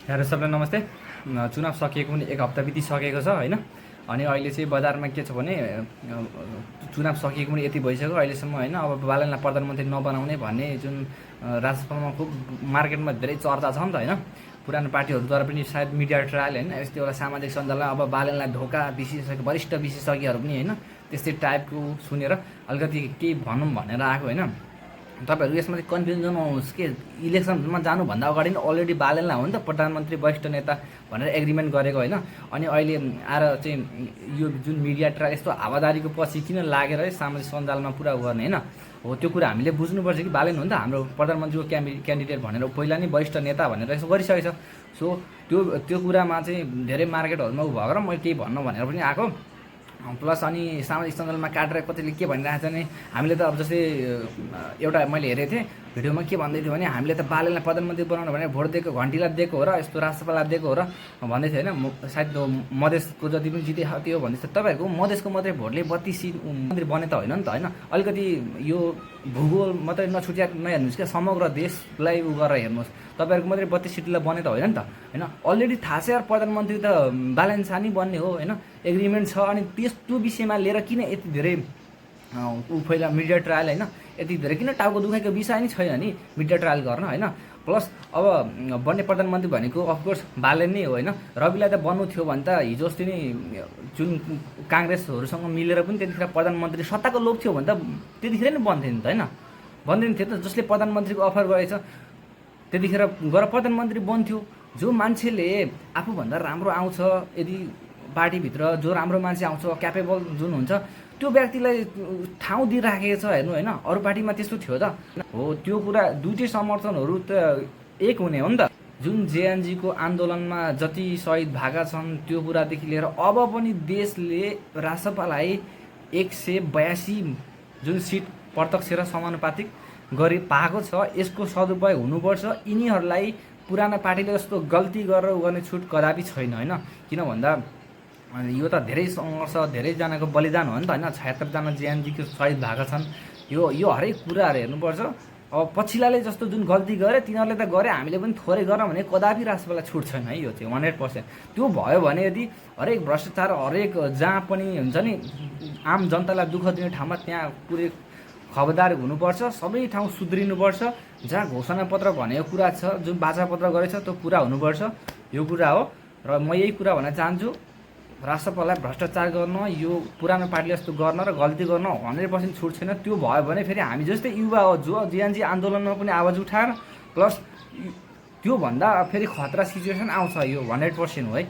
यहाँहरू सबैलाई नमस्ते। चुनाव सकिएको पनि एक हप्ता बितिसकेको छ होइन। अनि अहिले चाहिँ बजारमा के छ भने चुनाव सकिएको पनि यति भइसक्यो अहिलेसम्म होइन। अब बालनलाई प्रधानमन्त्री नबनाउने भन्ने जुन राजसभामा खुब मार्केटमा धेरै चर्चा छ नि त होइन। पुरानो पार्टीहरूद्वारा पनि सायद मिडिया ट्रायल होइन, यस्तो एउटा सामाजिक सञ्जालमा अब बालनलाई धोका विशेषज्ञ वरिष्ठ विशेषज्ञहरू पनि होइन त्यस्तै टाइपको सुनेर अलिकति केही भनौँ भनेर आएको होइन। तपाईँहरू यसमा चाहिँ कन्फ्युजन नहुनुहोस् कि इलेक्सनमा जानुभन्दा अगाडि नै अलरेडी बालनलाई हो नि त प्रधानमन्त्री वरिष्ठ नेता भनेर एग्रिमेन्ट गरेको होइन। अनि अहिले आएर चाहिँ यो जुन मिडिया ट्रायल यस्तो हावादारीको पछि किन लागेर सामाजिक सञ्जालमा पुरा गर्ने होइन। हो त्यो कुरा हामीले बुझ्नुपर्छ कि बालन हो नि त हाम्रो प्रधानमन्त्रीको क्यान्डिडेट भनेर पहिला नै वरिष्ठ नेता भनेर यसो गरिसकेछ। सो त्यो कुरामा चाहिँ धेरै मार्केटहरूमा उ भएर मैले केही भन्नु भनेर पनि आएको। प्लस अनि सामाजिक सञ्जालमा काटेर कतिले के भनिरहेको छ भने हामीले त अब जस्तै एउटा मैले हेरेको थिएँ भिडियोमा के भन्दै थियो भने हामीले त बालनलाई प्रधानमन्त्री बनाउनु भनेर भोट दिएको घन्टीलाई दिएको हो र यस्तो राष्ट्रपाललाई दिएको हो र भन्दै थियो होइन। सायद मधेसको जति पनि जिते त्यो भन्दैछ। तपाईँहरूको मधेसको मात्रै भोटले 32 सिट मन्त्री बने त होइन नि त होइन। अलिकति यो भूगोल मात्रै नछुट्या नहेर्नुहोस् क्या, समग्र देशलाई उ गरेर हेर्नुहोस्। तपाईँहरूको मात्रै 32 सिटलाई बने त होइन नि त होइन। अलरेडी थाहा छ यार प्रधानमन्त्री त बालन सानी बन्ने हो होइन, एग्रिमेन्ट छ। अनि त्यो विषयमा लिएर किन यति धेरै ऊ पहिला मिडिया ट्रायल होइन, यति धेरै किन टाउको दुखाइको विषय नै छैन नि मिडिया ट्रायल गर्न होइन। प्लस अब बन्ने प्रधानमन्त्री भनेको अफकोर्स बालन नै हो होइन। रविलाई त बन्नु थियो भने त हिजो अस्ति नै जुन काङ्ग्रेसहरूसँग मिलेर पनि त्यतिखेर प्रधानमन्त्री सत्ताको लोभ थियो भने त त्यतिखेर नै बन्थ्यो नि त होइन। बन्दैन थियो त, जसले प्रधानमन्त्रीको अफर गरेछ त्यतिखेर गएर प्रधानमन्त्री बन्थ्यो। जो मान्छेले आफूभन्दा राम्रो आउँछ, यदि पार्टीभित्र जो राम्रो मान्छे आउँछ क्यापेबल जुन हुन्छ त्यो व्यक्तिलाई ठाउँ दिइराखेको छ हेर्नु होइन। अरू पार्टीमा त्यस्तो थियो त हो। त्यो कुरा दुइटै समर्थनहरू त एक हुने हो नि त। जुन जेएनजीको आन्दोलनमा जति शहीद भएका छन् त्यो कुरादेखि लिएर अब पनि देशले राष्ट्रपालाई 182 जुन सिट प्रत्यक्ष र समानुपातिक गरी पाएको छ, यसको सदुपयोग हुनुपर्छ। यिनीहरूलाई पुरानो पार्टीले जस्तो गल्ती गरेर गर्ने छुट कदापि छैन होइन। किन भन्दा यो त धेरै सङ्घर्ष धेरैजनाको बलिदान हो नि त होइन। 76 जना जेएनजीको शहीद भएका छन्। यो हरेक कुराहरू हेर्नुपर्छ। अब पछिल्लाले जस्तो जुन गल्ती गरे तिनीहरूले त गरे, हामीले पनि थोरै गरौँ भने कदापि राष्ट्रपाललाई छुट छैन है। यो चाहिँ 100%। त्यो भयो भने यदि हरेक भ्रष्टाचार हरेक जहाँ पनि हुन्छ नि आम जनतालाई दुःख दिने ठाउँमा त्यहाँ पुरै खबरदार हुनुपर्छ। सबै ठाउँ सुध्रिनुपर्छ। जहाँ घोषणापत्र भनेको कुरा छ, जुन बाचापत्र गरेछ त्यो पुरा हुनुपर्छ। यो कुरा हो र म यही कुरा भन्न चाहन्छु। राष्ट्रपाललाई भ्रष्टाचार गर्न, यो पुरानो पार्टीले जस्तो गर्न र गल्ती गर्न 100% छुट छैन। त्यो भयो भने फेरि हामी जस्तै युवा हो जो जेएनजी आन्दोलनमा पनि आवाज उठाएर प्लस त्योभन्दा फेरि खतरा सिचुएसन आउँछ। यो 100% हो है।